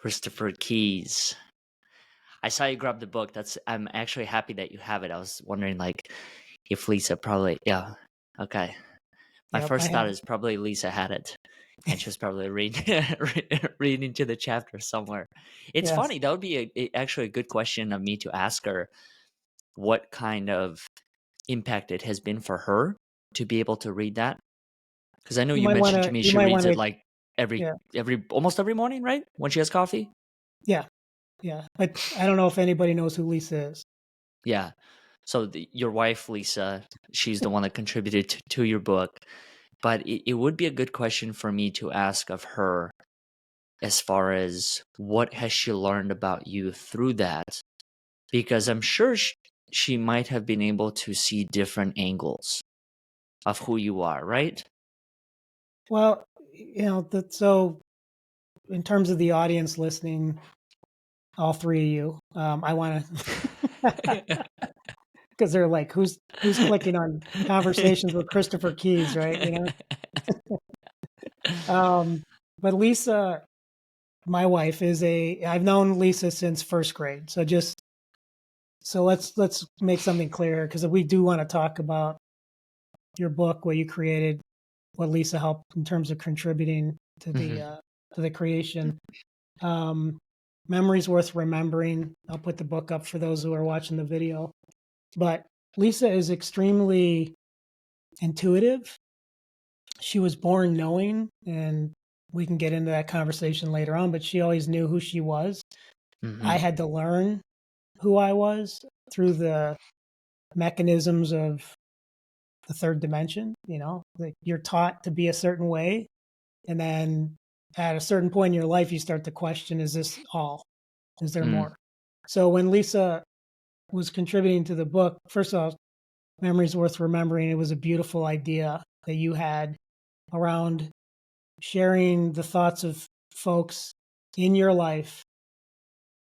Christopher Kies. I saw you grab the book. I'm actually happy that you have it. I was wondering like if Lisa probably okay. My Yep, I first thought have is probably Lisa had it and she was probably reading reading into the chapter somewhere. It's yes. funny. That would be actually a good question of me to ask her what kind of impact it has been for her to be able to read that. Because I know you mentioned to me You she might reads want it to, like yeah, almost every morning, right? When she has coffee. yeah, yeah. But I don't know if anybody knows who Lisa is. Yeah. So your wife, Lisa, she's the one that contributed to your book. But it would be a good question for me to ask of her as far as what has she learned about you through that? Because I'm sure she might have been able to see different angles of who you are, right? Well, so in terms of the audience listening, all three of you, I want to, because they're like, who's clicking on conversations with Christopher Kies, right? Um, but Lisa, my wife, I've known Lisa since first grade. So let's make something clear because we do want to talk about your book, what you created, what Lisa helped in terms of contributing to Mhm. the creation. Um, Memories worth remembering. I'll put the book up for those who are watching the video. But Lisa is extremely intuitive. She was born knowing, and we can get into that conversation later on, but she always knew who she was. I Mhm. had to learn who I was through the mechanisms of the third dimension. Like you're taught to be a certain way, and then at a certain point in your life, you start to question, is this all? Is there Mm. more? So when Lisa was contributing to the book, first of all, Memories Worth Remembering, it was a beautiful idea that you had around sharing the thoughts of folks in your life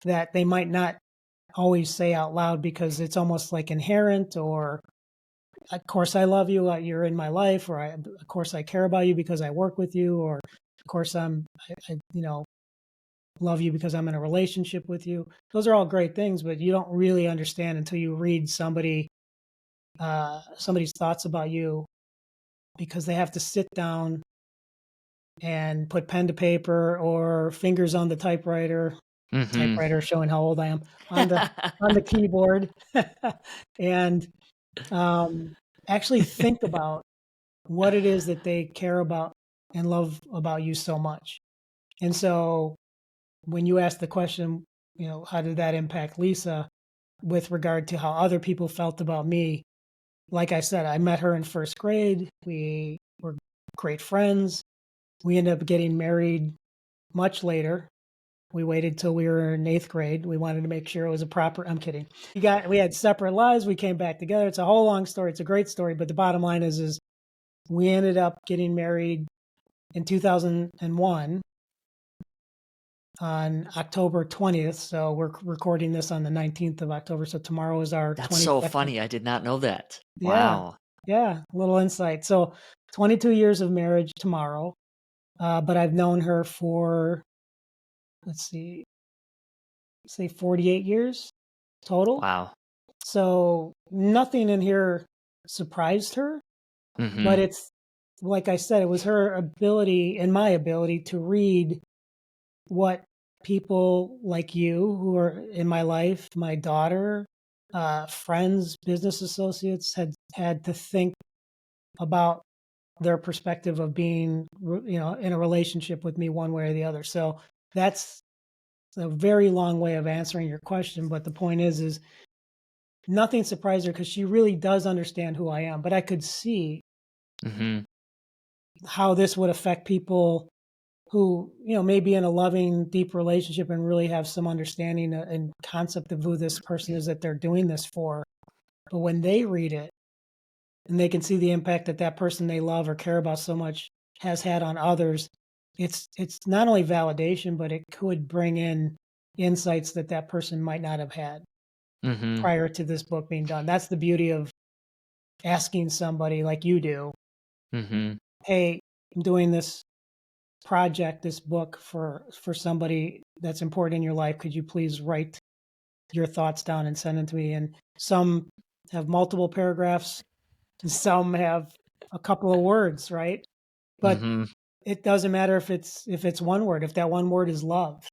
that they might not always say out loud because it's almost like inherent, or of course I love you, you're in my life, or of course I care about you because I work with you, or of course I love you because I'm in a relationship with you. Those are all great things, but you don't really understand until you read somebody's thoughts about you, because they have to sit down and put pen to paper or fingers on the Mhm. typewriter showing how old I am, on the keyboard, and um, actually think about what it is that they care about and love about you so much. And so when you ask the question, how did that impact Lisa with regard to how other people felt about me? Like I said, I met her in first grade. We were great friends. We ended up getting married much later. We waited till we were in eighth grade. We wanted to make sure it was a proper. I'm kidding. We had separate lives. We came back together. It's a whole long story. It's a great story. But the bottom line is we ended up getting married in 2001 on October 20th. So we're recording this on the 19th of October. So tomorrow is our That's so 22nd. funny. I did not know that. Yeah. Wow. Yeah. Little insight. So 22 years of marriage tomorrow. But I've known her for, let's see, say 48 years total. Wow. So nothing in here surprised her, but Mhm. it's like I said, it was her ability and my ability to read what people like you who are in my life, my daughter, friends, business associates had to think about their perspective of being, in a relationship with me one way or the other. So that's a very long way of answering your question. But the point is nothing surprised her because she really does understand who I am. But I could see Mhm. how this would affect people who, may be in a loving, deep relationship and really have some understanding and concept of who this person is that they're doing this for. But when they read it and they can see the impact that that person they love or care about so much has had on others, it's not only validation, but it could bring in insights that that person might not have had Mhm. prior to this book being done. That's the beauty of asking somebody like you do, Mhm. hey, I'm doing this project, this book for somebody that's important in your life. Could you please write your thoughts down and send them to me?" And some have multiple paragraphs, and some have a couple of words, right? But Mm-hmm. it doesn't matter if it's one word. If that one word is love,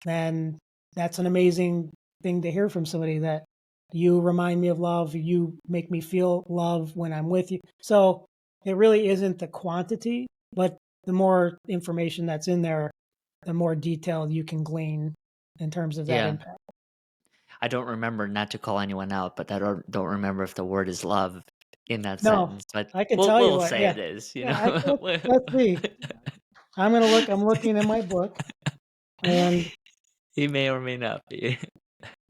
then that's an amazing thing to hear from somebody, that you remind me of love, you make me feel love when I'm with you. So it really isn't the quantity, but the more information that's in there, the more detail you can glean in terms of that Yeah. impact. I don't remember, not to call anyone out, but I don't remember if the word is love in that No, sentence. But I can we'll tell you we'll what. say Yeah, it is. You yeah. know. Let's see. I'm gonna look. I'm looking in my book, and He may or may not be.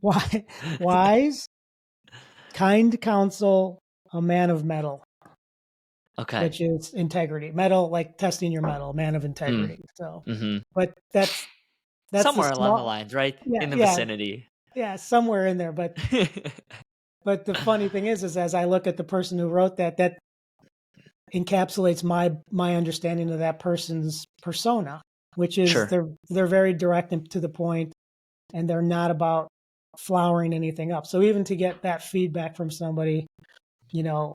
why wise, kind counsel, a man of metal, Okay. which is integrity. Metal, like testing your metal, man of Mm. integrity. So, Mm-hmm. but that's the Somewhere along the small. lines, right Yeah, in the yeah, vicinity. yeah, somewhere in there. But the funny thing is as I look at the person who wrote that, that encapsulates my understanding of that person's persona, which is Sure. they're very direct and to the point, and they're not about flowering anything up. So even to get that feedback from somebody, you know,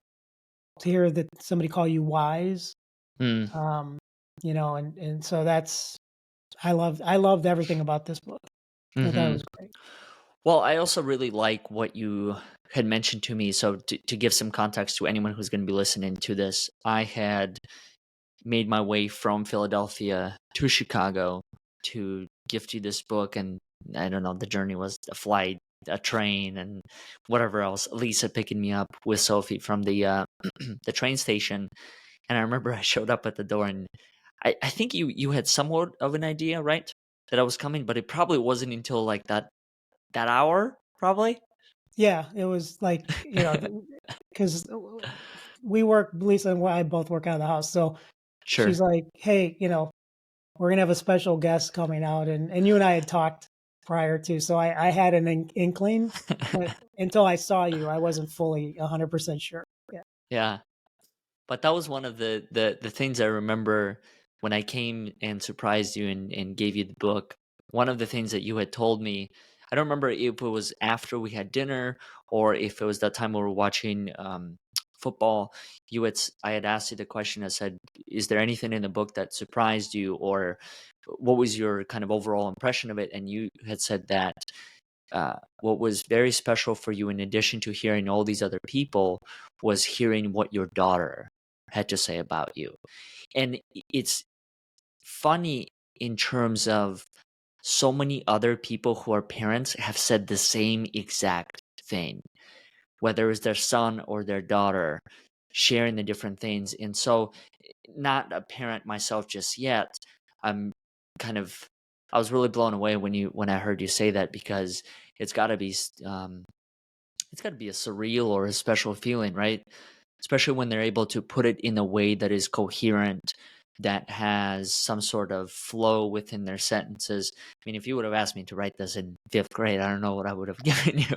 to hear that somebody call you wise, Mm. um, and so that's I loved everything about this book. I thought it Mm-hmm. was great. Well, I also really like what you had mentioned to me. So to give some context to anyone who's going to be listening to this, I had made my way from Philadelphia to Chicago to gift you this book. And I don't know, the journey was a flight, a train, and whatever else. Lisa picking me up with Sophie from the the train station. And I remember I showed up at the door, and I think you had somewhat of an idea, right? That I was coming, but it probably wasn't until like that hour, probably. Yeah, it was like, because we work, Lisa and I both work out of the house. So she's Sure. like, "Hey, we're gonna have a special guest coming out," and you and I had talked prior to, so I had an inkling, but until I saw you, I wasn't fully 100% sure. Yeah, Yeah. But that was one of the things I remember when I came and surprised you and gave you the book. One of the things that you had told me, I don't remember if it was after we had dinner or if it was that time we were watching football. I had asked you the question. I said, "Is there anything in the book that surprised you, or what was your kind of overall impression of it?" And you had said that what was very special for you, in addition to hearing all these other people, was hearing what your daughter had to say about you. And it's funny in terms of so many other people who are parents have said the same exact thing, whether it's their son or their daughter, sharing the different things. And so, not a parent myself just yet. I'm kind of I was really blown away when I heard you say that, because it's got to be it's got to be a surreal or a special feeling, right? Especially when they're able to put it in a way that is coherent, that has some sort of flow within their sentences. I mean, if you would have asked me to write this in fifth grade, I don't know what I would have given you,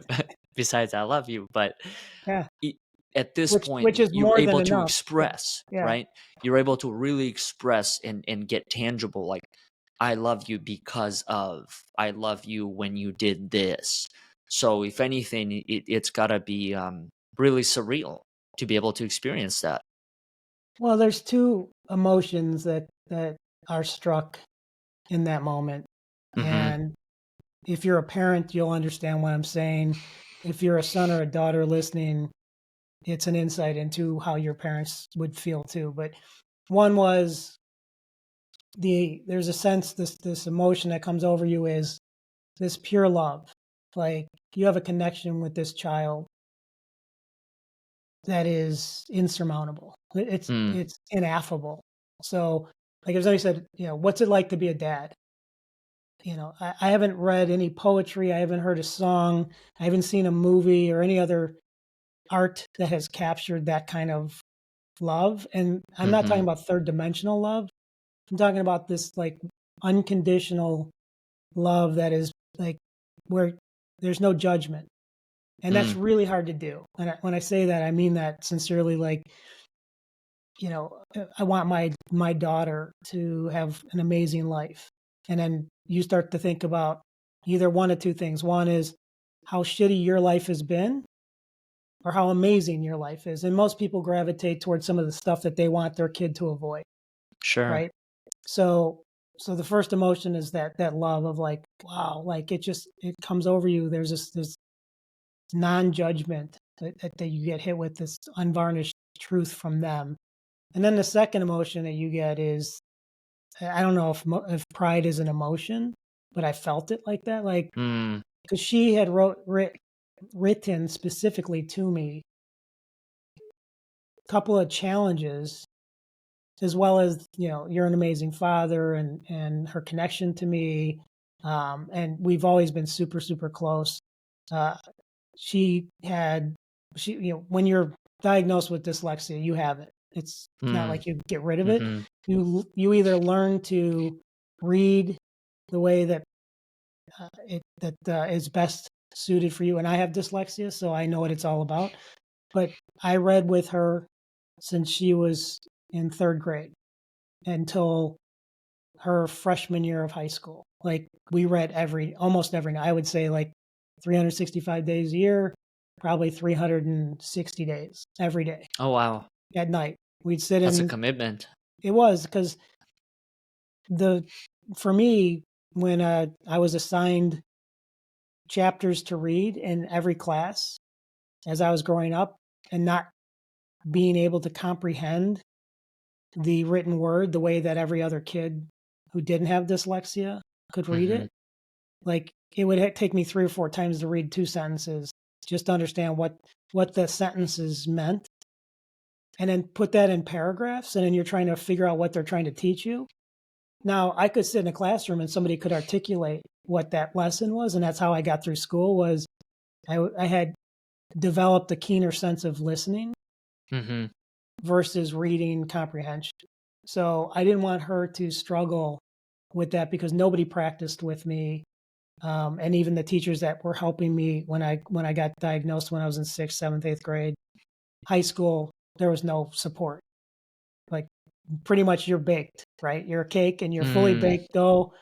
besides "I love you." But yeah, i- at this which point, is you're more than able to enough. Yeah, express, yeah. right? You're able to really express and get tangible, like, "I love you because of, I love you when you did this." So if anything, it's got to be really surreal to be able to experience that. Well, there's two emotions that are struck in that moment, Mm-hmm. and if you're a parent, you'll understand what I'm saying. If you're a son or a daughter listening, it's an insight into how your parents would feel too. But one was there's a sense, this emotion that comes over you is this pure love. Like you have a connection with this child that is insurmountable. Mm, It's ineffable. So like if somebody said, what's it like to be a dad? I haven't read any poetry, I haven't heard a song, I haven't seen a movie or any other art that has captured that kind of love. And I'm not talking mm-hmm. about third dimensional love. I'm talking about this like unconditional love that is like where there's no judgment. And that's Mm, really hard to do. And when I say that, I mean that sincerely. Like I want my daughter to have an amazing life. And then you start to think about either one of two things. One is how shitty your life has been or how amazing your life is. And most people gravitate towards some of the stuff that they want their kid to avoid, Sure. right? So the first emotion is that love of like, wow, like it comes over you. There's this non-judgment that you get hit with, this unvarnished truth from them. And then the second emotion that you get is, I don't know if pride is an emotion, but I felt it like that, like Mm. because she had written specifically to me a couple of challenges, as well as you're an amazing father, and her connection to me, and we've always been super super close. Uh, she had she when you're diagnosed with dyslexia, you have it. It's not Mm. like you get rid of it. Mhm. You either learn to read the way that is best suited for you. And I have dyslexia, so I know what it's all about. But I read with her since she was in third grade until her freshman year of high school. Like we read almost every night. I would say like 365 days a year, probably 360 days every day Oh, wow. at night. We'd sit That's a in. commitment. It was because the for me, when I was assigned chapters to read in every class as I was growing up, and not being able to comprehend the written word the way that every other kid who didn't have dyslexia could read Mhm. it. Like it would take me 3 or 4 times to read 2 sentences just to understand what the sentences meant, and then put that in paragraphs, and then you're trying to figure out what they're trying to teach you. Now, I could sit in a classroom and somebody could articulate what that lesson was, and that's how I got through school. Was I had developed a keener sense of listening Mhm. versus reading comprehension. So I didn't want her to struggle with that because nobody practiced with me. And even the teachers that were helping me when I got diagnosed when I was in sixth, seventh, eighth grade, high school, there was no support. Like pretty much you're baked, right? You're a cake and you're fully Mm. baked dough.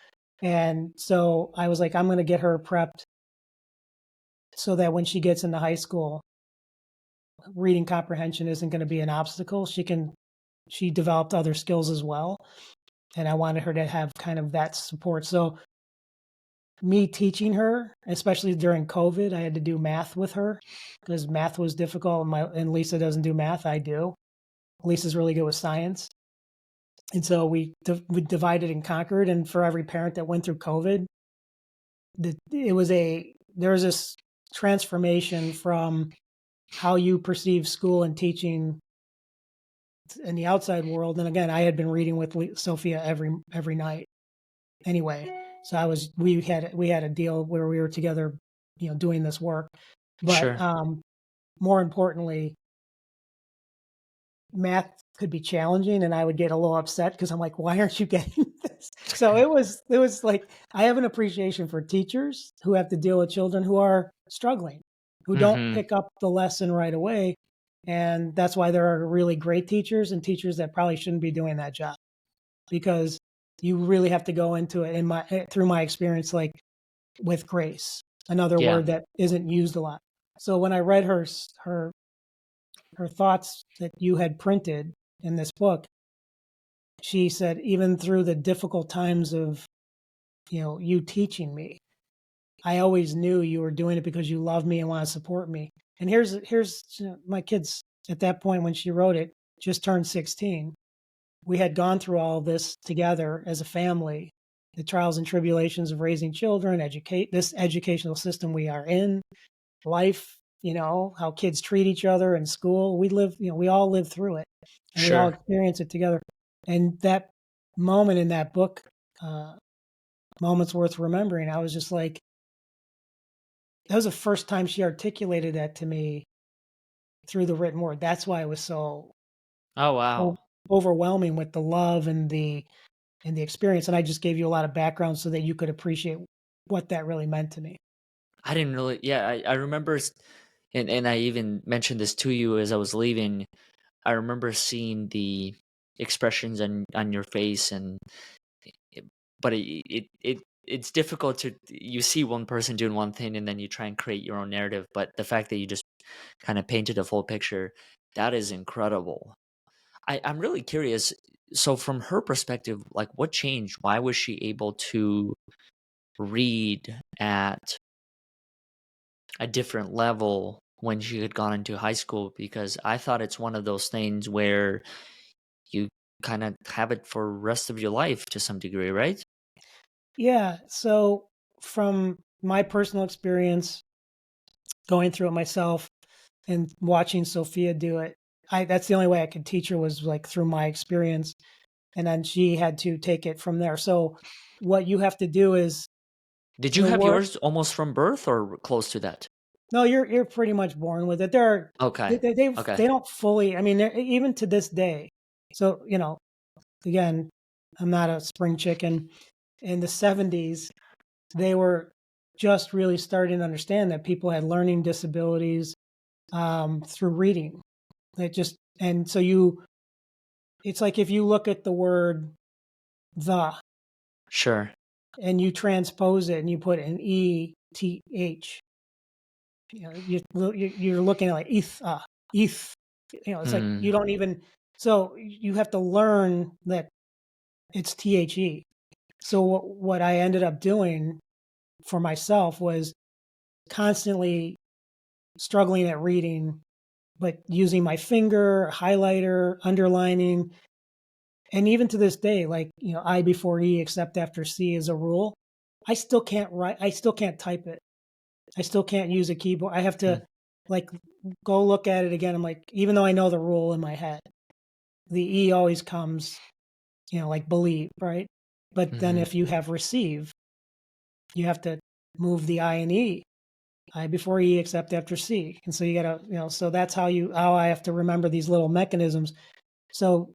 And so I was like, I'm going to get her prepped so that when she gets into high school, reading comprehension isn't going to be an obstacle. She developed other skills as well. And I wanted her to have kind of that support. So me teaching her, especially during COVID, I had to do math with her because math was difficult. And Lisa doesn't do math. I do. Lisa's really good with science. And so we divided and conquered. And for every parent that went through COVID, there was this transformation from how you perceive school and teaching in the outside world. And again, I had been reading with Sophia every night anyway. So we had a deal where we were together, doing this work. But Sure. more importantly, math could be challenging, and I would get a little upset because I'm like, why aren't you getting this? So it was like I have an appreciation for teachers who have to deal with children who are struggling, who don't Mhm. pick up the lesson right away. And that's why there are really great teachers and teachers that probably shouldn't be doing that job, because you really have to go into it through my experience, like with grace, another Yeah. word that isn't used a lot. So when I read her thoughts that you had printed in this book, she said, even through the difficult times of, you teaching me, I always knew you were doing it because you love me and want to support me. And here's my kids at that point when she wrote it just turned 16. We had gone through all of this together as a family, the trials and tribulations of raising children, this educational system we are in, life, how kids treat each other in school. We all live through it, and we all Sure. experience it together. And that moment in that book, uh, Moments Worth Remembering, I was just like, that was the first time she articulated that to me through the written word. That's why it was so Oh, o- wow. overwhelming with the love and the experience. And I just gave you a lot of background so that you could appreciate what that really meant to me. I didn't really, yeah, I remember and I even mentioned this to you as I was leaving. I remember seeing the expressions on your face, and it, but it's difficult to you see one person doing one thing and then you try and create your own narrative. But the fact that you just kind of painted a full picture, that is incredible. I'm really curious. So from her perspective, like what changed? Why was she able to read at a different level when she had gone into high school? Because I thought it's one of those things where you kind of have it for rest of your life to some degree, right? Yeah. So from my personal experience going through it myself and watching Sophia do it, that's the only way I could teach her was like through my experience. And then she had to take it from there. So what you have to do is Did you the have word. yours almost from birth or close to that? No, you're pretty much born with it. There are Okay. Okay. they don't fully. I mean, even to this day. So again, I'm not a spring chicken. In the 70s, they were just really starting to understand that people had learning disabilities through reading. It just and so it's like if you look at the word the Sure. and you transpose it and you put an ETH, you're looking at like eth. It's like Hmm. you don't even. So you have to learn that it's the. So what I ended up doing for myself was constantly struggling at reading, but using my finger, highlighter, underlining, and even to this day, like I before E except after C is a rule. I still can't write. I still can't type it. I still can't use a keyboard. I have Hmm. to like go look at it again. I'm like, even though I know the rule in my head, the E always comes, like believe, right? But then Hmm. if you have receive, you have to move the I and E. I before E except after C. And so you gotta, so that's how I have to remember these little mechanisms. So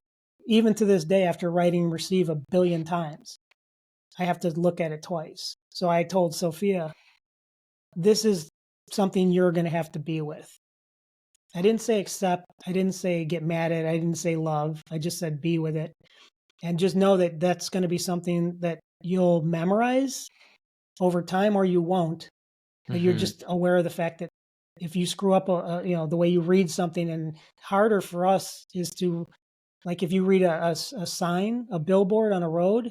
even to this day, after writing receive a billion times, I have to look at it twice. So I told Sophia, this is something you're going to have to be with. I didn't say accept. I didn't say get mad at. I didn't say love. I just said be with it. And just know that that's going to be something that you'll memorize over time or you won't. But you're Hmm. just aware of the fact that if you screw up, the way you read something, and harder for us is to, like, if you read a sign, a billboard on a road,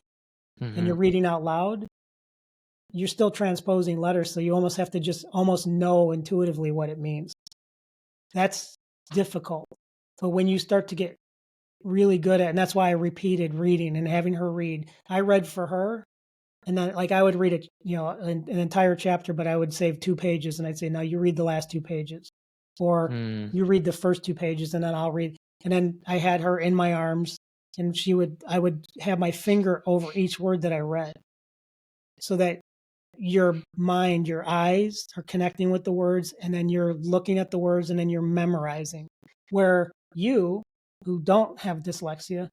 and Hmm. you're reading out loud, you're still transposing letters. So you almost have to just almost know intuitively what it means. That's difficult. But when you start to get really good at, and that's why I repeated reading and having her read. I read for her, and then like I would read an entire chapter, but I would save 2 pages, and I'd say, "Now you read the last 2 pages," or Hmm. "You read the first 2 pages, and then I'll read." And then I had her in my arms, and I would have my finger over each word that I read, so that your mind, your eyes are connecting with the words, and then you're looking at the words, and then you're memorizing. Where you, who don't have dyslexia,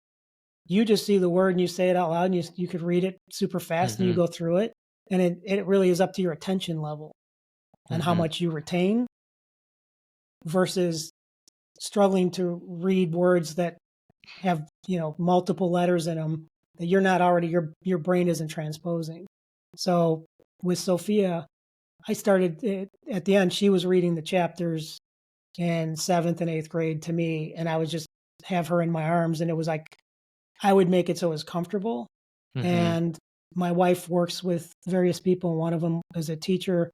you just see the word and you say it out loud, and you could read it super fast and you Hmm. go through it. And it really is up to your attention level and how Hmm. much you retain versus struggling to read words that have, multiple letters in them that you're not already, your brain isn't transposing. So with Sophia, I started at the end, she was reading the chapters in seventh and eighth grade to me, and I was just have her in my arms, and it was like I would make it so it was comfortable. Hmm. And my wife works with various people. One of them is a teacher's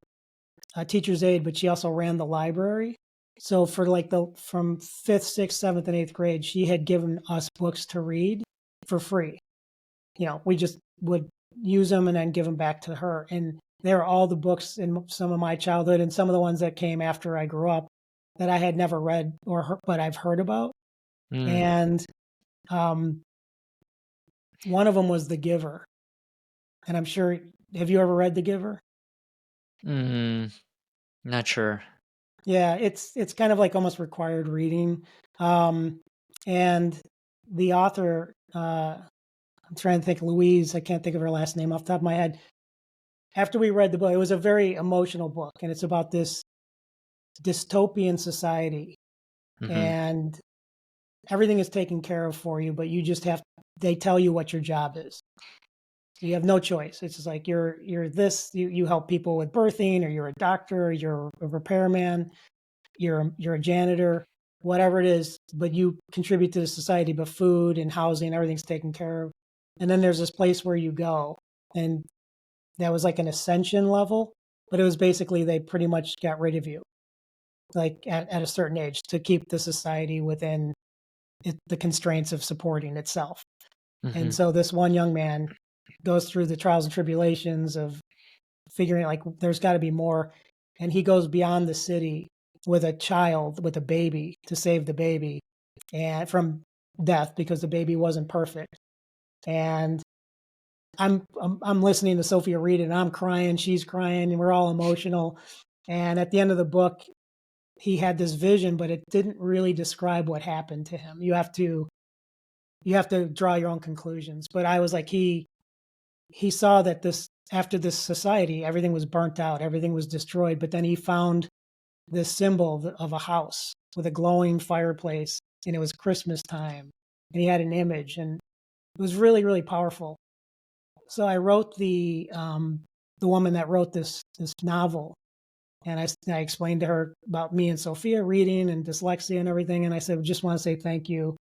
aide, but she also ran the library. So for like the from fifth, sixth, seventh, and eighth grade, she had given us books to read for free. We just would use them and then give them back to her. And they were all the books in some of my childhood and some of the ones that came after I grew up that I had never read or heard, but I've heard about. Hmm. And um, one of them was The Giver. And I'm sure, have you ever read The Giver? Hmm. Not sure. Yeah, it's kind of like almost required reading. Um, and the author, I'm trying to think, Louise, I can't think of her last name off the top of my head. After we read the book, it was a very emotional book, and it's about this dystopian society. Hmm. And everything is taken care of for you, but you just have, they tell you what your job is. So you have no choice. It's just like you're this, you help people with birthing, or you're a doctor, or you're a repairman, you're a janitor, whatever it is, but you contribute to the society, but food and housing, everything's taken care of. And then there's this place where you go, and that was like an ascension level, but it was basically they pretty much got rid of you, like at a certain age, to keep the society within the constraints of supporting itself. And Hmm. so this one young man goes through the trials and tribulations of figuring like there's got to be more, and he goes beyond the city with a child, with a baby, to save the baby and from death, because the baby wasn't perfect. And I'm listening to Sophia read it, and I'm crying, she's crying, and we're all emotional. And at the end of the book, he had this vision, but it didn't really describe what happened to him. You have to draw your own conclusions. But I was like, he saw that this, after this society, everything was burnt out, everything was destroyed. But then he found this symbol of a house with a glowing fireplace, and it was Christmas time, and he had an image, and it was really, really powerful. So I wrote the woman that wrote this novel, and I explained to her about me and Sophia reading and dyslexia and everything, and I said, just want to say thank you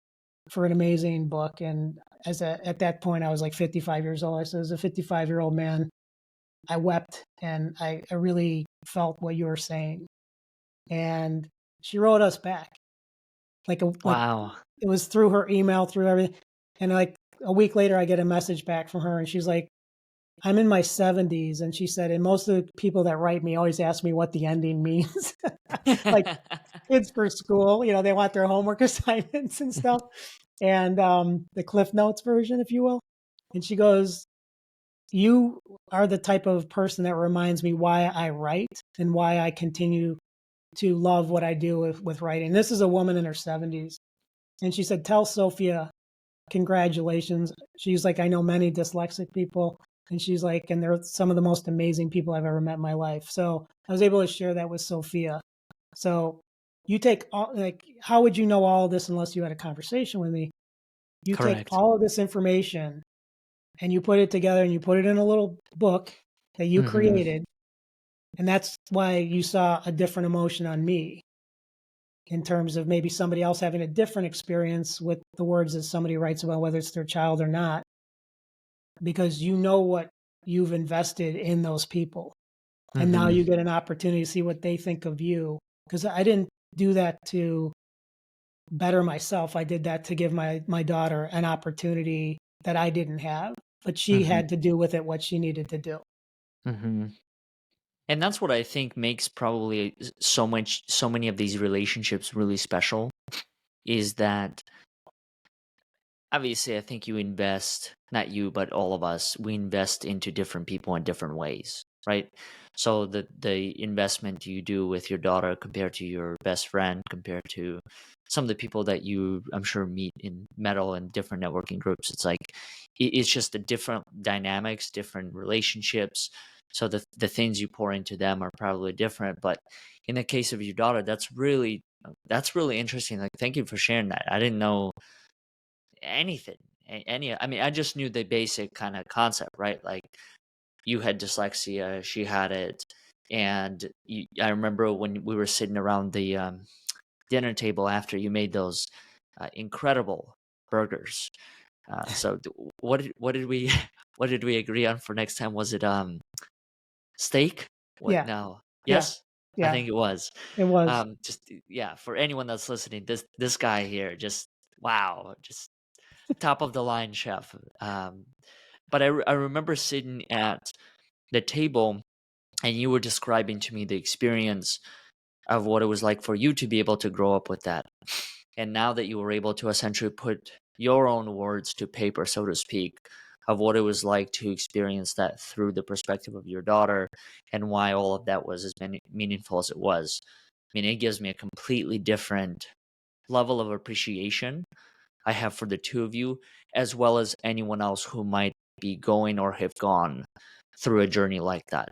for an amazing book. And at that point, I was like 55 years old. I said, as a 55-year-old man, I wept, and I really felt what you were saying. And she wrote us back, like Wow. it was through her email, through everything. And like a week later, I get a message back from her, and she's like, I'm in my 70s. And she said, and most of the people that write me always ask me what the ending means. Like kids for school, they want their homework assignments and stuff. And the Cliff Notes version, if you will. And she goes, you are the type of person that reminds me why I write and why I continue to love what I do with writing. This is a woman in her 70s. And she said, tell Sophia, congratulations. She's like, I know many dyslexic people. And she's like, and they're some of the most amazing people I've ever met in my life. So I was able to share that with Sophia. So you take all, like, how would you know all of this unless you had a conversation with me? You take Correct. all of this information and you put it together, and you put it in a little book that you Hmm. created. And that's why you saw a different emotion on me, in terms of maybe somebody else having a different experience with the words that somebody writes about, whether it's their child or not, because you know what you've invested in those people. And now Hmm. you get an opportunity to see what they think of you. Because I didn't do that to better myself. I did that to give my daughter an opportunity that I didn't have, but she Hmm. had to do with it what she needed to do. Hmm. And that's what I think makes probably so many of these relationships really special, is that obviously I think you invest, not you, but all of us, we invest into different people in different ways, right? So the investment you do with your daughter compared to your best friend, compared to some of the people that you, I'm sure, meet in metal and different networking groups, it's like it's just a different dynamics, different relationships. So the things you pour into them are probably different. But in the case of your daughter, that's really interesting. Like, thank you for sharing that. I didn't know anything. Any, I mean, I just knew the basic kind of concept, right? Like, you had dyslexia, she had it, and I remember when we were sitting around the dinner table after you made those incredible burgers. So what did we what did we agree on for next time? Was it steak? What Yeah, now? yeah, Yes, I yeah. think it was. It was. Just yeah, for anyone that's listening, this guy here, just wow, just top of the line chef. But I remember sitting at the table, and you were describing to me the experience of what it was like for you to be able to grow up with that. And now that you were able to essentially put your own words to paper, so to speak, of what it was like to experience that through the perspective of your daughter, and why all of that was as meaningful as it was. I mean, it gives me a completely different level of appreciation I have for the two of you, as well as anyone else who might be going or have gone through a journey like that.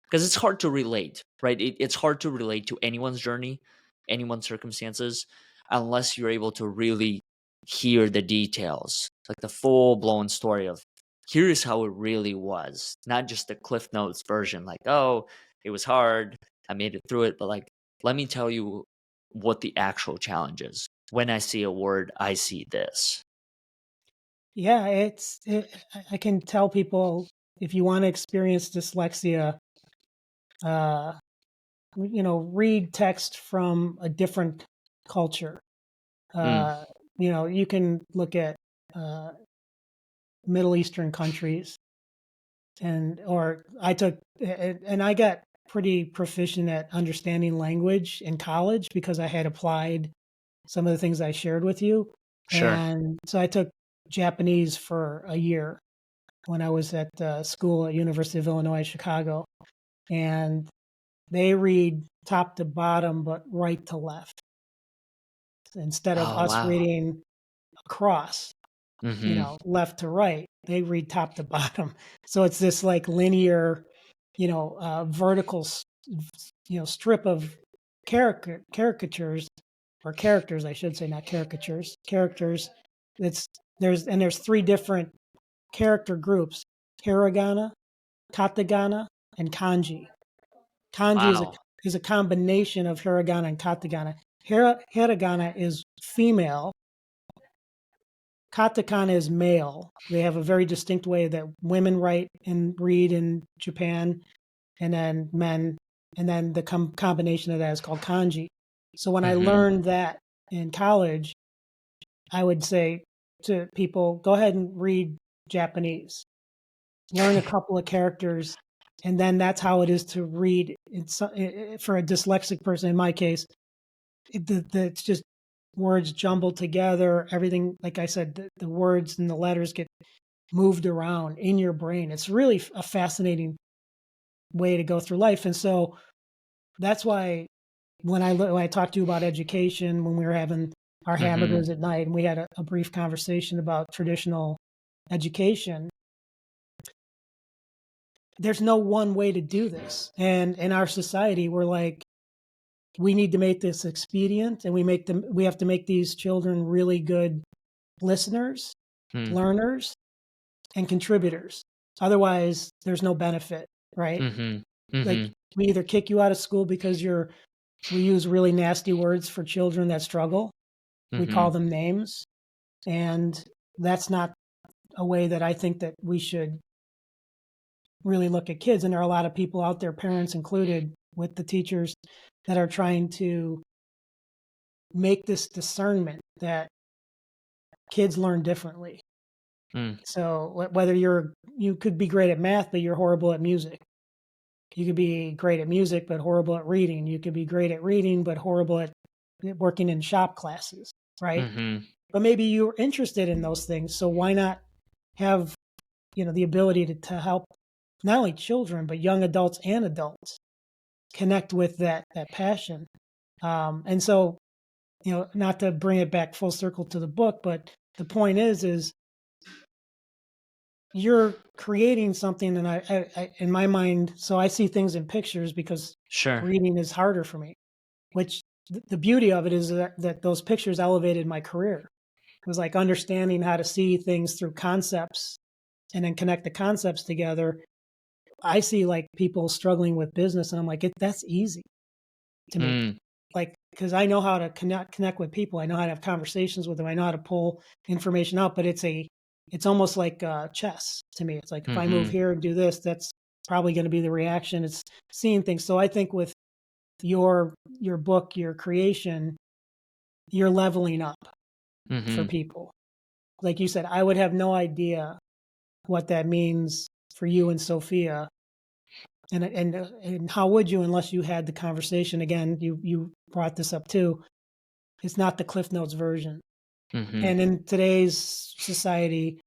Because it's hard to relate, right? It's hard to relate to anyone's journey, anyone's circumstances, unless you're able to really hear the details, like the full-blown story of here's how it really was, not just the Cliff Notes version, like, oh, it was hard, I made it through it, but like, let me tell you what the actual challenge is. When I see a word, I see this. Yeah, I can tell people, if you want to experience dyslexia, uh, read text from a different culture. Mm, You can look at uh, Middle Eastern countries, or and I got pretty proficient at understanding language in college because I had applied some of the things I shared with you. sure. And so I took Japanese for a year when I was at school at University of Illinois, Chicago. And they read top to bottom, but right to left, instead of Oh, us wow. reading across, Mm-hmm. left to right. They read top to bottom. So it's this like linear, vertical, strip of caricatures, or characters, I should say, not caricatures, characters. It's there's three different character groups: hiragana, katakana, and kanji. Kanji is a Wow. is a combination of hiragana and katakana. Hiragana is female. Katakana is male. They have a very distinct way that women write and read in Japan, and then men, and then the combination of that is called kanji. So when I Mm-hmm. learned that in college, I would say to people, go ahead and read Japanese, learn a couple of characters, and then that's how it is to read. For a dyslexic person, in my case, it's just words jumbled together. Everything, like I said, the words and the letters get moved around in your brain. It's really a fascinating way to go through life. And so that's why when I talked to you about education, when we were having our Mm-hmm. hamburgers at night, and we had a brief conversation about traditional education, there's no one way to do this. And in our society, we're like, we need to make this expedient, and we have to make these children really good listeners, learners, and contributors. Otherwise, there's no benefit, right? Mm-hmm. Like, Mm-hmm. we either kick you out of school because we use really nasty words for children that struggle. We Mm-hmm. call them names, and that's not a way that I think that we should really look at kids. And there are a lot of people out there, parents included, with the teachers, that are trying to make this discernment that kids learn differently. Mm. So whether you could be great at math, but you're horrible at music. You could be great at music, but horrible at reading. You could be great at reading, but horrible at working in shop classes, right? Mm-hmm. But maybe you're interested in those things. So why not have, the ability to help not only children, but young adults and adults connect with that passion. And so, not to bring it back full circle to the book, but the point is you're creating something, and I in my mind, so I see things in pictures because Sure. reading is harder for me. Which the beauty of it is that those pictures elevated my career. It was like understanding how to see things through concepts and then connect the concepts together. I see like people struggling with business, and I'm like, that's easy to me. Mm. Like, because I know how to connect with people. I know how to have conversations with them. I know how to pull information out. But it's almost like chess to me. It's like, if I move Mm-hmm. here and do this, that's probably going to be the reaction. It's seeing things. So I think with your book, your creation, you're leveling up for Mm-hmm. people. Like you said, I would have no idea what that means for you and Sophia. And how would you, unless you had the conversation? Again, you brought this up too. It's not the Cliff Notes version. Mm-hmm. And in today's society,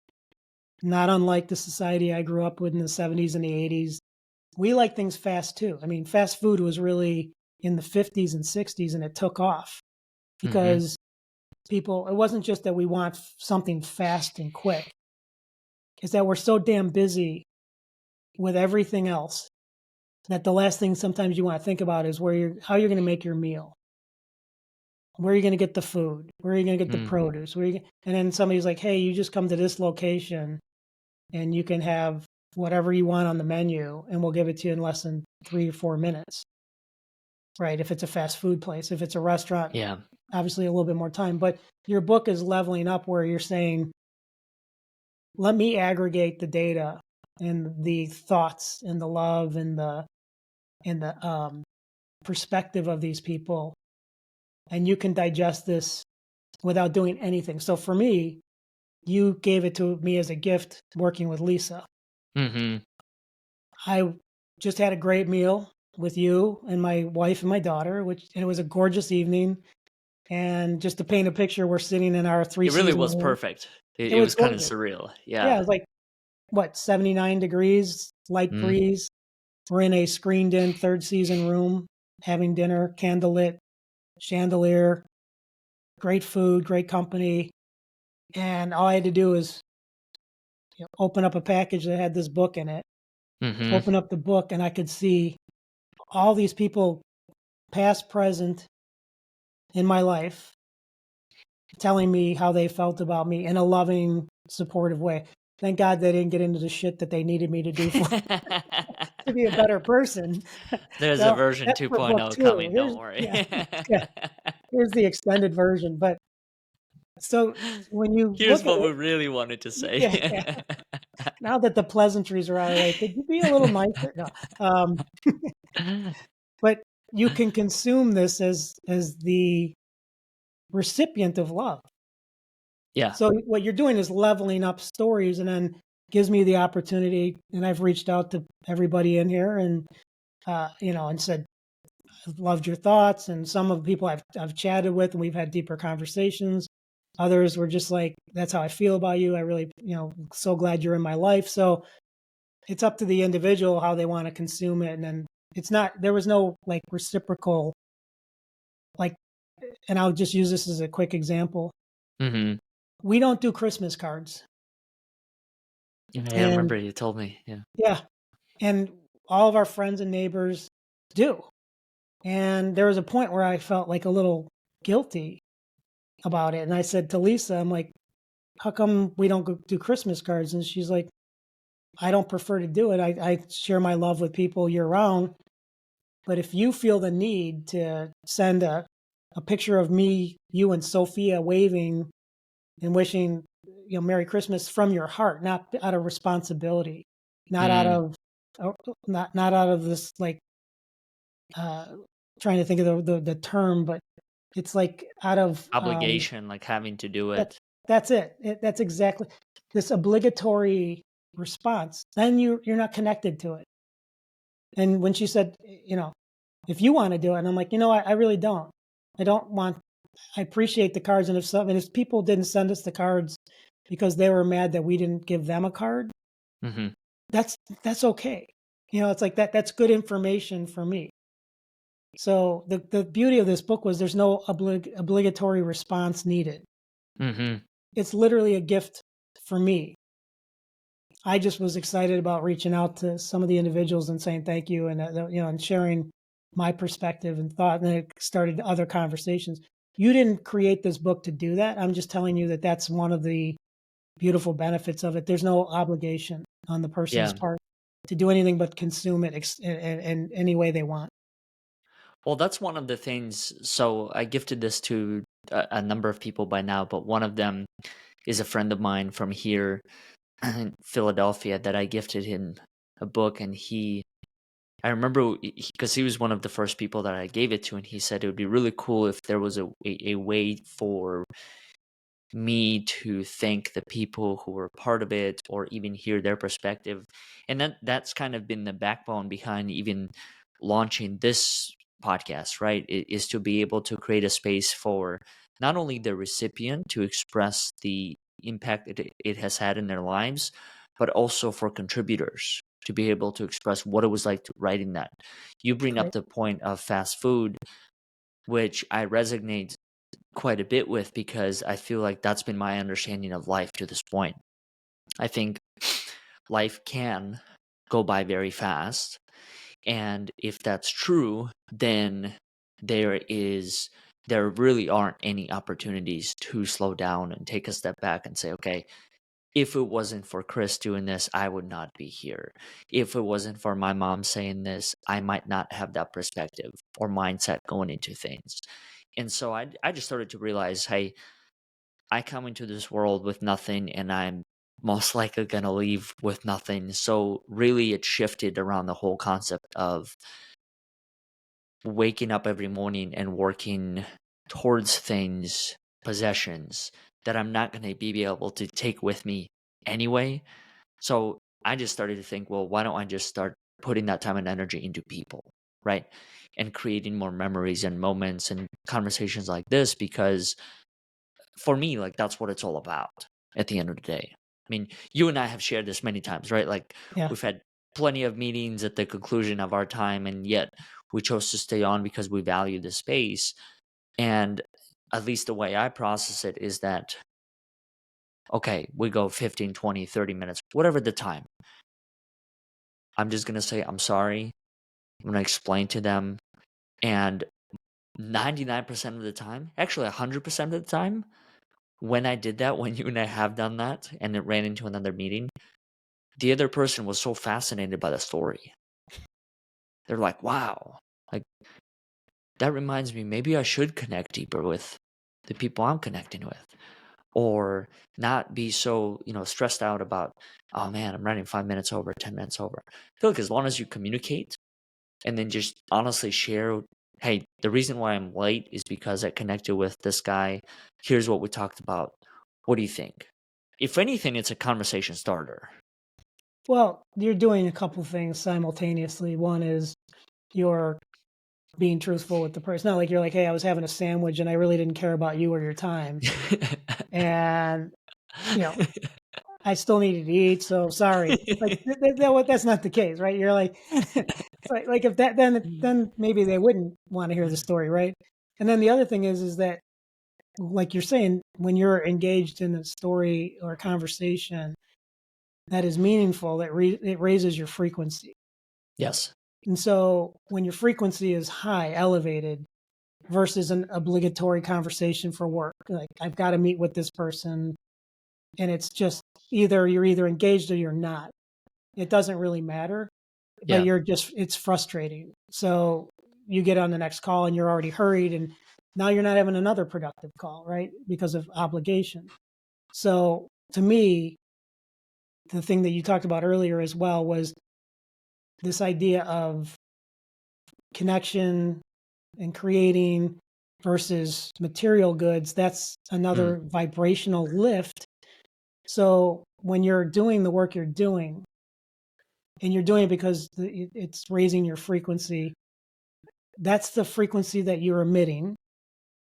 not unlike the society I grew up with in the 70s and the 80s, we like things fast too. I mean, fast food was really in the 50s and 60s, and it took off Mm-hmm. because it wasn't just that we want something fast and quick, it's that we're so damn busy with everything else that the last thing sometimes you want to think about is how you're going to make your meal. where are you going to get the food? Where are you going to get the Mm. produce? And then somebody's like, hey, you just come to this location and you can have whatever you want on the menu and we'll give it to you in less than 3 or 4 minutes. Right. If it's a fast food place, if it's a restaurant, Yeah. obviously a little bit more time. But your book is leveling up where you're saying, let me aggregate the data and the thoughts and the love and the perspective of these people, and you can digest this without doing anything. So for me, you gave it to me as a gift working with Lisa. Mm-hmm. I just had a great meal with you and my wife and my daughter, and it was a gorgeous evening. And just to paint a picture, we're sitting in our It really three-season was home. perfect. It It was was kind of gorgeous. surreal. Yeah, it Yeah. was like, what, 79 degrees, light Mm. breeze. We're in a screened-in third-season room, having dinner, candlelit, chandelier, great food, great company. And all I had to do was open up a package that had this book in it, Mm-hmm. open up the book, and I could see all these people, past, present, in my life, telling me how they felt about me in a loving, supportive way. Thank God they didn't get into the shit that they needed me to do for to be a better person. There's a So version that's for book 2.0 two. coming, don't worry. Yeah, here's the extended version. But so when you Here's look at what we it, really wanted to say. yeah. Now that the pleasantries are out of the way, could you be a little nicer? No. But you can consume this as the recipient of love. Yeah. So what you're doing is leveling up stories, and then gives me the opportunity. And I've reached out to everybody in here, and and said, I've loved your thoughts. And some of the people I've chatted with, and we've had deeper conversations. Others were just like, that's how I feel about you. I really, so glad you're in my life. So it's up to the individual how they want to consume it. And then there was no like reciprocal, like, and I'll just use this as a quick example. Mm-hmm. We don't do Christmas cards. Yeah, I And remember you told me. Yeah. yeah, and all of our friends and neighbors do. And there was a point where I felt like a little guilty about it. And I said to Lisa, I'm like, how come we don't do Christmas cards? And she's like, I don't prefer to do it. I share my love with people year round. But if you feel the need to send a picture of me, you, and Sophia waving and wishing, Merry Christmas from your heart, not out of responsibility, not out Mm. of, not out of this, like, uh, trying to think of the term, but it's like out of, Obligation, like having to do that, it. that's it. That's exactly this obligatory response. Then you're not connected to it. And when she said, if you want to do it, and I'm like, I really don't. I don't want. I appreciate the cards, and if people didn't send us the cards because they were mad that we didn't give them a card, Mm-hmm. that's okay. It's like that. That's good information for me. So the beauty of this book was there's no obligatory response needed. Mm-hmm. It's literally a gift for me. I just was excited about reaching out to some of the individuals and saying thank you, and and sharing my perspective and thought, and then it started other conversations. You didn't create this book to do that. I'm just telling you that that's one of the beautiful benefits of it. There's no obligation on the person's Yeah. part to do anything but consume it in any way they want. Well, that's one of the things. So I gifted this to a number of people by now, but one of them is a friend of mine from here in Philadelphia that I gifted him a book, and I remember because he was one of the first people that I gave it to, and he said it would be really cool if there was a way for me to thank the people who were part of it or even hear their perspective. And that's kind of been the backbone behind even launching this podcast, right? Is to be able to create a space for not only the recipient to express the impact it has had in their lives, but also for contributors to be able to express what it was like to writing that. You bring up Right. the point of fast food, which I resonate quite a bit with because I feel like that's been my understanding of life to this point. I think life can go by very fast. And if that's true, then there is there really aren't any opportunities to slow down and take a step back and say, okay, if it wasn't for Chris doing this, I would not be here. If it wasn't for my mom saying this, I might not have that perspective or mindset going into things. And so I just started to realize, hey, I come into this world with nothing and I'm most likely going to leave with nothing. So really it shifted around the whole concept of waking up every morning and working towards things, possessions that I'm not going to be able to take with me anyway. So I just started to think, well, why don't I just start putting that time and energy into people, right? And creating more memories and moments and conversations like this, because for me, like that's what it's all about at the end of the day. I mean, you and I have shared this many times, right? Like Yeah. we've had plenty of meetings at the conclusion of our time, and yet we chose to stay on because we value the space. And at least the way I process it is that, okay, we go 15, 20, 30 minutes, whatever the time. I'm just going to say, I'm sorry. I'm going to explain to them. And 99% of the time, actually 100% of the time, when I did that, when you and I have done that, and it ran into another meeting, the other person was so fascinated by the story. They're like, wow, like that reminds me, maybe I should connect deeper with the people I'm connecting with. Or not be so, stressed out about, oh man, I'm running 5 minutes over, 10 minutes over. I feel like as long as you communicate and then just honestly share, hey, the reason why I'm late is because I connected with this guy. Here's what we talked about. What do you think? If anything, it's a conversation starter. Well, you're doing a couple things simultaneously. One is you're being truthful with the person. Not like you're like, hey, I was having a sandwich and I really didn't care about you or your time. And, you know, I still needed to eat, so sorry. Like that's not the case, right? You're like, like if that, then maybe they wouldn't want to hear the story, right? And then the other thing is that, like you're saying, when you're engaged in a story or a conversation that is meaningful, it raises your frequency. Yes. And so when your frequency is high, elevated, versus an obligatory conversation for work, like I've got to meet with this person, and it's just you're either engaged or you're not. It doesn't really matter, but Yeah. it's frustrating. So you get on the next call and you're already hurried, and now you're not having another productive call, right? Because of obligation. So to me, the thing that you talked about earlier as well was this idea of connection and creating versus material goods. That's Mm. another vibrational lift. So when you're doing the work you're doing, and you're doing it because it's raising your frequency, that's the frequency that you're emitting.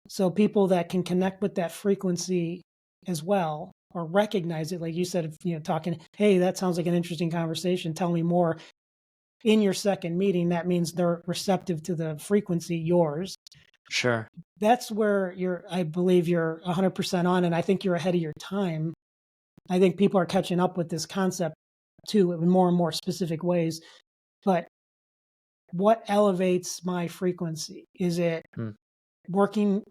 So people that can connect with that frequency as well, or recognize it, like you said, talking, hey, that sounds like an interesting conversation, tell me more. In your second meeting, that means they're receptive to the frequency, yours. Sure. That's where I believe you're 100% on, and I think you're ahead of your time. I think people are catching up with this concept too in more and more specific ways. But what elevates my frequency? Is it Mm.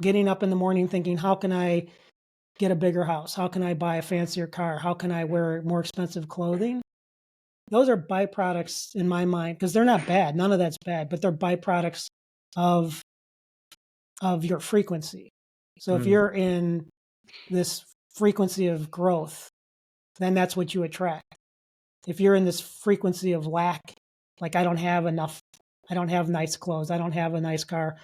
getting up in the morning thinking, how can I get a bigger house? How can I buy a fancier car? How can I wear more expensive clothing? Those are byproducts in my mind, because they're not bad. None of that's bad, but they're byproducts of your frequency. So if Mm. you're in this frequency of growth, then that's what you attract. If you're in this frequency of lack, like I don't have enough, I don't have nice clothes, I don't have a nice car,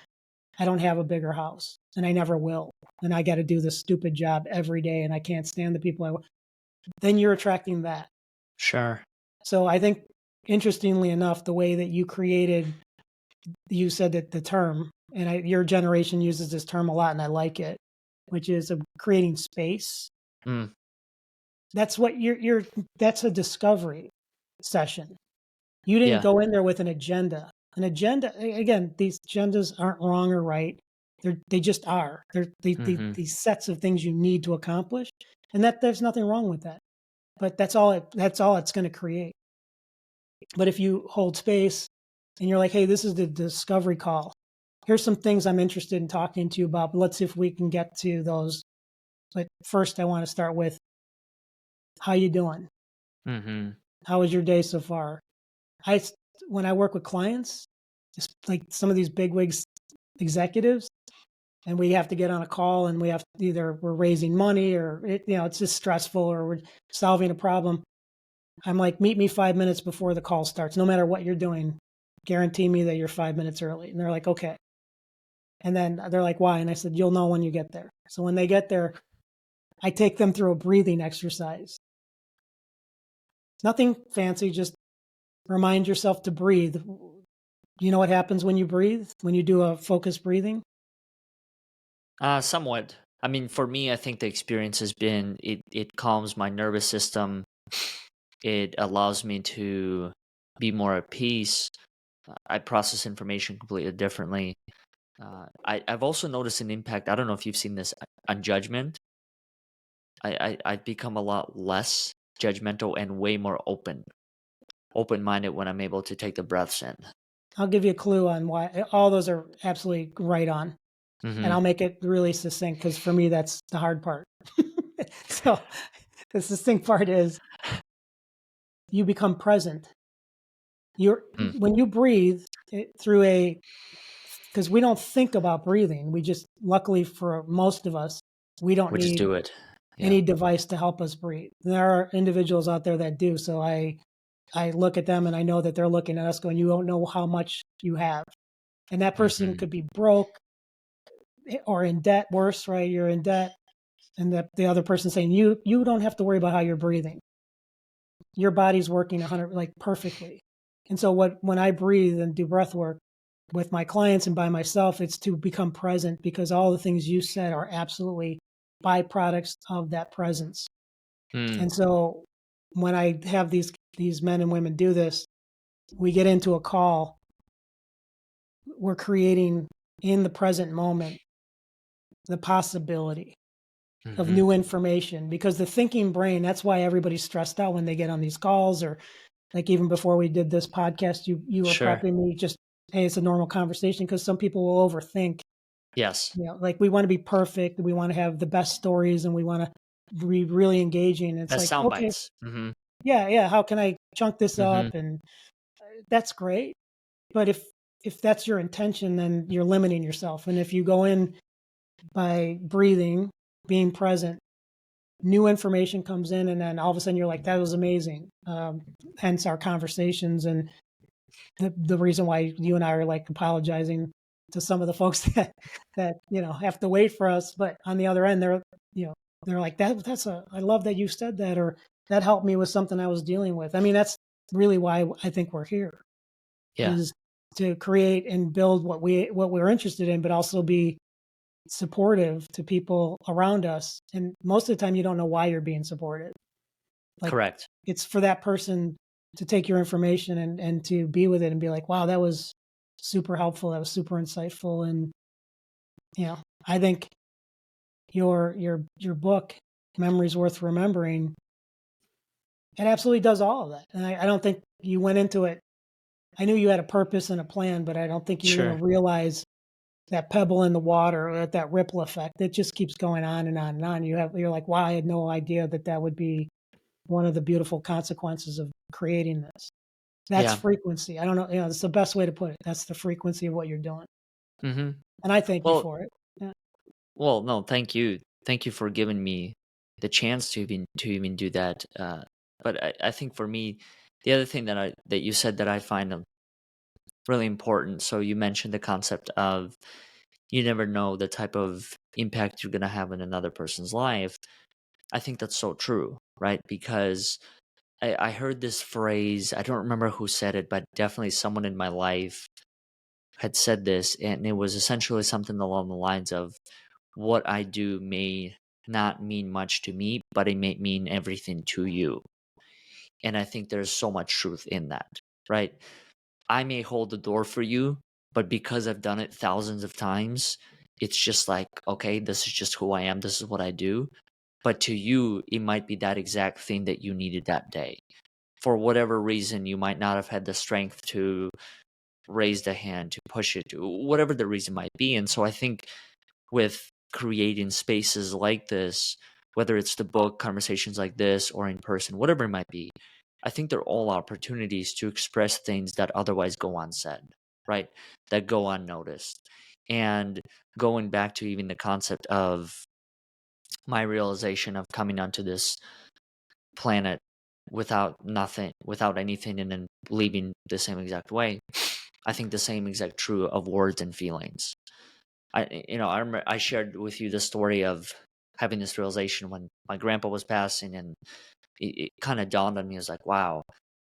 I don't have a bigger house, and I never will, and I got to do this stupid job every day, and I can't stand the people then you're attracting that. Sure. So I think, interestingly enough, the way that you said that the term, and your generation uses this term a lot, and I like it, which is creating space. Mm. That's what that's a discovery session. You didn't Yeah. go in there with an agenda. An agenda, again, these agendas aren't wrong or right. They just are. Mm-hmm. These sets of things you need to accomplish, and that there's nothing wrong with that. But that's all it's going to create. But if you hold space and you're like, hey, this is the discovery call. here's some things I'm interested in talking to you about, but let's see if we can get to those. But first, I want to start with, how you doing? Mm-hmm. How was your day so far? I when I work with clients, just like some of these bigwigs executives, and we have to get on a call, and we have to, either we're raising money, or it's just stressful, or we're solving a problem. I'm like, meet me 5 minutes before the call starts. No matter what you're doing, guarantee me that you're 5 minutes early. And they're like, okay. And then they're like, why? And I said, you'll know when you get there. So when they get there, I take them through a breathing exercise. Nothing fancy, just remind yourself to breathe. You know what happens when you breathe, when you do a focused breathing? Somewhat. I mean, for me, I think the experience has been it calms my nervous system. It allows me to be more at peace. I process information completely differently. I've also noticed an impact. I don't know if you've seen this on judgment. I've become a lot less judgmental and way more open-minded when I'm able to take the breaths in. I'll give you a clue on why. All those are absolutely right on. And Mm-hmm. I'll make it really succinct, because for me, that's the hard part. So the succinct part is, you become present. Mm. When you breathe through because we don't think about breathing. We just, luckily for most of us, we don't We just need do it. Yeah. any device to help us breathe. There are individuals out there that do. So I look at them, and I know that they're looking at us going, you don't know how much you have. And that person Mm-hmm. could be broke or in debt, worse, right? You're in debt. And the other person saying, you don't have to worry about how you're breathing. Your body's working 100, like, perfectly. And so when I breathe and do breath work with my clients and by myself, it's to become present, because all the things you said are absolutely byproducts of that presence. Mm. And so when I have these men and women do this, we get into a call, we're creating in the present moment the possibility of Mm-hmm. new information, because the thinking brain, that's why everybody's stressed out when they get on these calls. Or like, even before we did this podcast, you were Sure. prepping me, just, hey, it's a normal conversation, because some people will overthink. Yes. Like, we want to be perfect, we want to have the best stories, and we want to be really engaging. It's That's like, sound okay, bites. Mm-hmm. yeah, how can I chunk this Mm-hmm. up? And that's great. But if that's your intention, then you're limiting yourself. And if you go in by breathing, being present, new information comes in, and then all of a sudden you're like, that was amazing. Hence our conversations, and the reason why you and I are like apologizing to some of the folks that have to wait for us. But on the other end, they're like, I love that you said that, or that helped me with something I was dealing with. I mean, that's really why I think we're here, Yeah. is to create and build what we're interested in, but also be supportive to people around us. And most of the time, you don't know why you're being supported. Like, Correct. it's for that person to take your information and to be with it and be like, wow, that was super helpful. That was super insightful. And, I think your book, Memories Worth Remembering, it absolutely does all of that. And I don't think you went into it. I knew you had a purpose and a plan, but I don't think you Sure. even realize that pebble in the water, or that ripple effect. It just keeps going on and on and on. You're like, wow, I had no idea that would be one of the beautiful consequences of creating this. That's Yeah. frequency. I don't know, it's the best way to put it. That's the frequency of what you're doing. Mm-hmm. And I thank you Well, for it. Yeah. well, no, thank you. Thank you for giving me the chance to even do that. But I think for me, the other thing that you said that I find really important. So you mentioned the concept of you never know the type of impact you're gonna have in another person's life. I think that's so true, right? Because I heard this phrase. I don't remember who said it, but definitely someone in my life had said this, and it was essentially something along the lines of, what I do may not mean much to me, but it may mean everything to you. And I think there's so much truth in that, right? I may hold the door for you, but because I've done it thousands of times, it's just like, okay, this is just who I am. This is what I do. But to you, it might be that exact thing that you needed that day. For whatever reason, you might not have had the strength to raise the hand, to push it, whatever the reason might be. And so I think with creating spaces like this, whether it's the book, conversations like this, or in person, whatever it might be, I think they're all opportunities to express things that otherwise go unsaid, right? That go unnoticed. And going back to even the concept of my realization of coming onto this planet without nothing, without anything, and then leaving the same exact way, I think the same exact true of words and feelings. I remember I shared with you the story of having this realization when my grandpa was passing, and it kind of dawned on me as like, wow,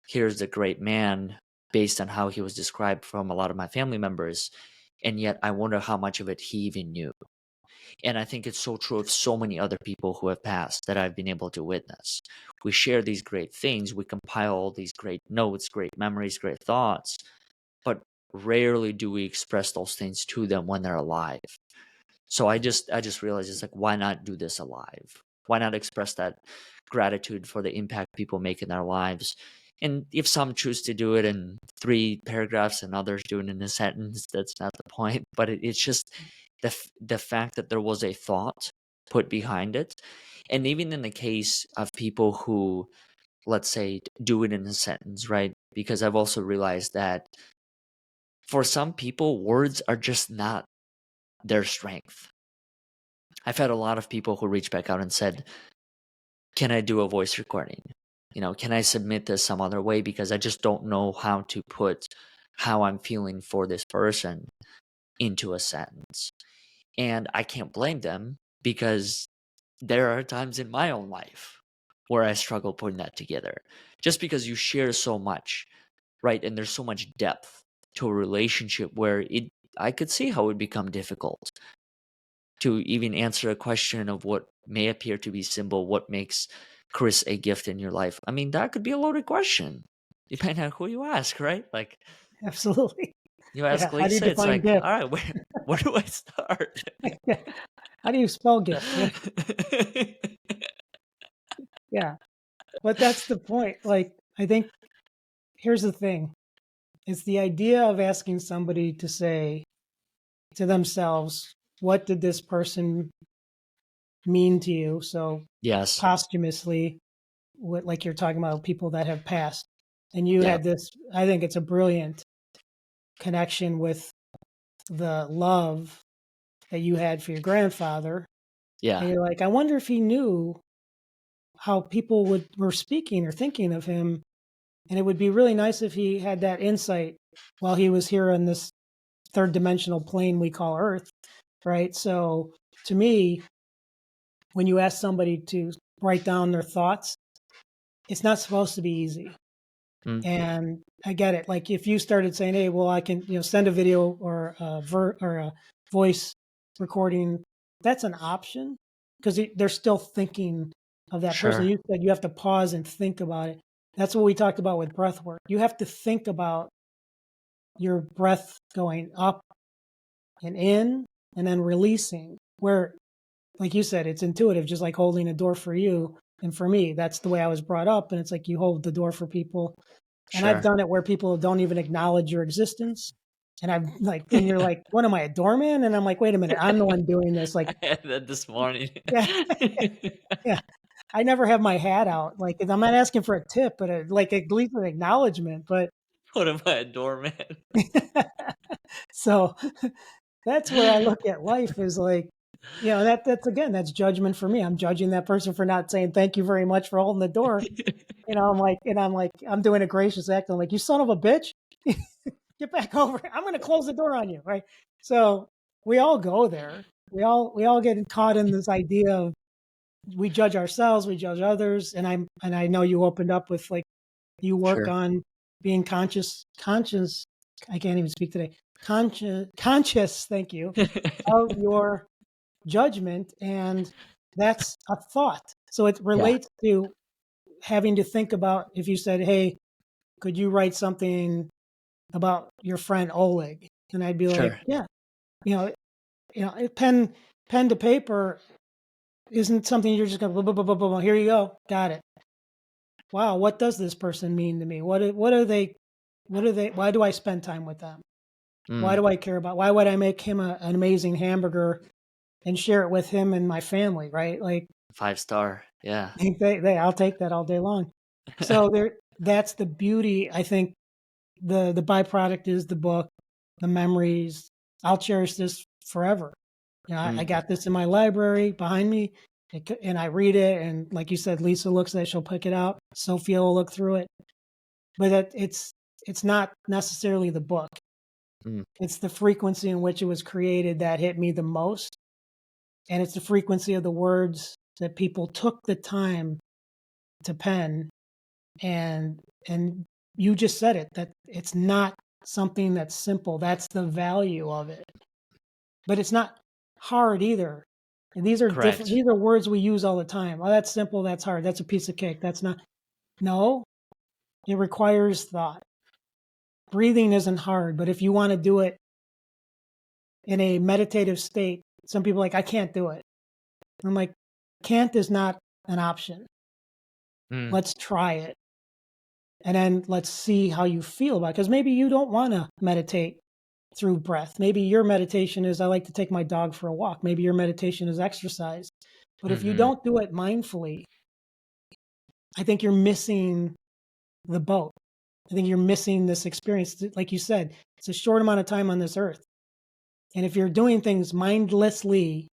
here's a great man based on how he was described from a lot of my family members, and yet I wonder how much of it he even knew. And I think it's so true of so many other people who have passed that I've been able to witness. We share these great things, we compile all these great notes, great memories, great thoughts, but rarely do we express those things to them when they're alive. So I just realized it's like, why not do this alive? Why not express that gratitude for the impact people make in their lives? And if some choose to do it in 3 paragraphs and others do it in a sentence, that's not the point. But it's just the fact that there was a thought put behind it. And even in the case of people who, let's say, do it in a sentence, right? Because I've also realized that for some people, words are just not their strength. I've had a lot of people who reach back out and said, can I do a voice recording? Can I submit this some other way? Because I just don't know how to put how I'm feeling for this person into a sentence. And I can't blame them, because there are times in my own life where I struggle putting that together. Just because you share so much, right? And there's so much depth to a relationship where I could see how it would become difficult to even answer a question of what may appear to be simple. What makes Chris a gift in your life? I mean, that could be a loaded question, depending on who you ask, right? Like, Absolutely. you Yeah. ask How do you Lisa, it's define like, gift? all right, where do I start? Yeah. How do you spell gift? Yeah. Yeah. But that's the point. Like, I think here's the thing. It's the idea of asking somebody to say to themselves, what did this person mean to you? So Yes. posthumously, what, like you're talking about people that have passed, and you Yeah. had this, I think it's a brilliant connection with the love that you had for your grandfather. And Yeah. you're like, I wonder if he knew how people were speaking or thinking of him. And it would be really nice if he had that insight while he was here on this third dimensional plane we call Earth, right? So to me, when you ask somebody to write down their thoughts, it's not supposed to be easy. Mm, And I get it. Like if you started saying, "Hey, well, I can, send a video or a voice recording," that's an option because they're still thinking of that person. sure. You said you have to pause and think about it. That's what we talked about with breath work. You have to think about your breath going up and in and then releasing. Where, like you said, it's intuitive, just like holding a door for you. And for me, that's the way I was brought up. And it's like you hold the door for people, and I've Sure. done it where people don't even acknowledge your existence. And I'm like, and you're like, what am I, a doorman? And I'm like, wait a minute, I'm the one doing this. Like, I had that this morning. yeah, yeah. I never have my hat out. Like, I'm not asking for a tip, but like at least an acknowledgement. But What am I, a doorman? so that's where I look at life is like, that's again, that's judgment for me. I'm judging that person for not saying thank you very much for holding the door. I'm doing a gracious act. I'm like, you son of a bitch. Get back over here. I'm going to close the door on you. Right. So we all go there. We all get caught in this idea of we judge ourselves, we judge others. And I know you opened up with like, you work Sure. on being conscious. I can't even speak today. Conscious. Thank you. Of your judgment. And that's a thought. So it Yeah. relates to having to think about if you said, hey, could you write something about your friend Oleg? And I'd be like, Sure. yeah, you know, pen to paper isn't something you're just going to, blah, blah, blah, blah, blah, here you go. Got it. Wow. What does this person mean to me? What are they, why do I spend time with them? Why Mm. do I care about? Why would I make him an amazing hamburger and share it with him and my family? Right? Like 5-star. Yeah. I'll take that all day long. So that's the beauty. I think the byproduct is the book, the memories. I'll cherish this forever. You know, I Mm. got this in my library behind me, and I read it. And like you said, Lisa looks at it, she'll pick it out. Sophia will look through it, but it's not necessarily the book. Mm. It's the frequency in which it was created that hit me the most, and it's the frequency of the words that people took the time to pen. And you just said it, that it's not something that's simple. That's the value of it. But it's not hard either. And these are different. Correct. These are words we use all the time. Oh, that's simple. That's hard. That's a piece of cake. That's not. No, it requires thought. Breathing isn't hard, but if you want to do it in a meditative state, some people are like, I can't do it. I'm like, can't is not an option. Mm. Let's try it. And then let's see how you feel about it. Because maybe you don't want to meditate through breath. Maybe your meditation is, I like to take my dog for a walk. Maybe your meditation is exercise. But if you Mhm. don't do it mindfully, I think you're missing the boat. I think you're missing this experience. Like you said, it's a short amount of time on this earth. And if you're doing things mindlessly,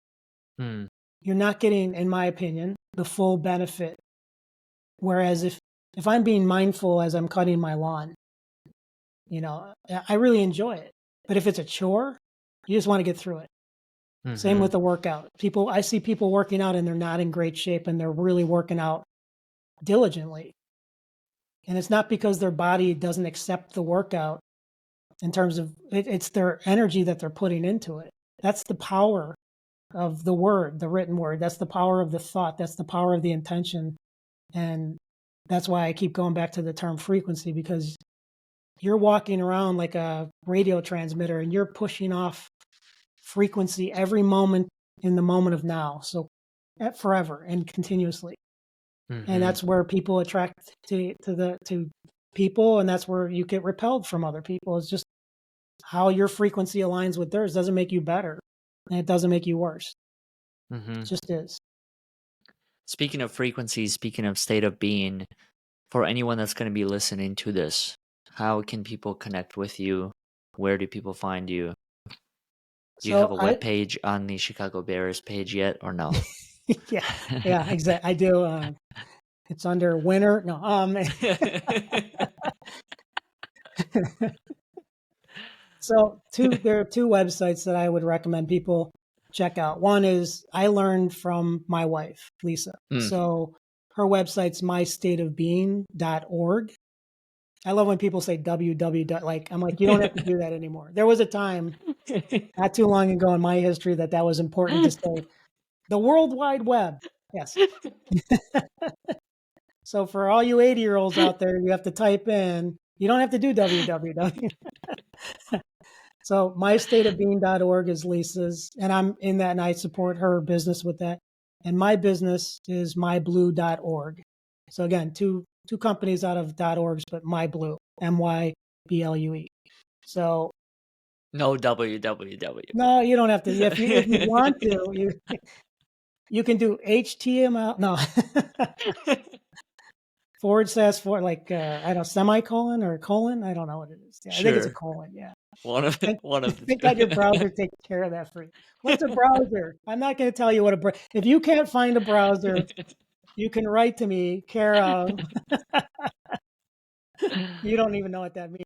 Mm. you're not getting, in my opinion, the full benefit. Whereas if I'm being mindful as I'm cutting my lawn, you know, I really enjoy it. But if it's a chore, you just want to get through it. Same Mhm. with the workout. I see people working out and they're not in great shape and they're really working out diligently. And it's not because their body doesn't accept the workout in terms of it's their energy that they're putting into it. That's the power of the word, the written word. That's the power of the thought. That's the power of the intention. And that's why I keep going back to the term frequency, because you're walking around like a radio transmitter and you're pushing off frequency every moment in the moment of now. So forever and continuously. And Mhm. that's where people attract to people, and that's where you get repelled from other people. It's just how your frequency aligns with theirs doesn't make you better, and it doesn't make you worse. It Mhm. just is. Speaking of frequency, speaking of state of being, for anyone that's going to be listening to this, how can people connect with you? Where do people find you? Do you have So a I web page on the Chicago Bears page yet, or no? yeah, yeah, exactly. I do. It's under winter. No, so there are two websites that I would recommend people check out. One is I learned from my wife, Lisa. Mm. So her website's mystatoofbeing.org. I love when people say www. Like, I'm like, you don't have to do that anymore. There was a time not too long ago in my history that was important to say the World Wide Web. Yes. So for all you 80-year-olds out there, you have to type in, you don't have to do www. So mystatoofbeing.org is Lisa's, and I'm in that, and I support her business with that. And my business is myblue.org. So again, two companies out of .orgs, but myblue, MYBLUE. So No www. no, you don't have to. If you want to, you can do HTML. No. // I don't know, semicolon or colon. I don't know what it is. Yeah, I think it's a Sure. colon. Yeah. One of Think, one of the think on your browser take care of that for you. What's a browser? I'm not going to tell you what if you can't find a browser, you can write to me, care of. two. You don't even know what that means.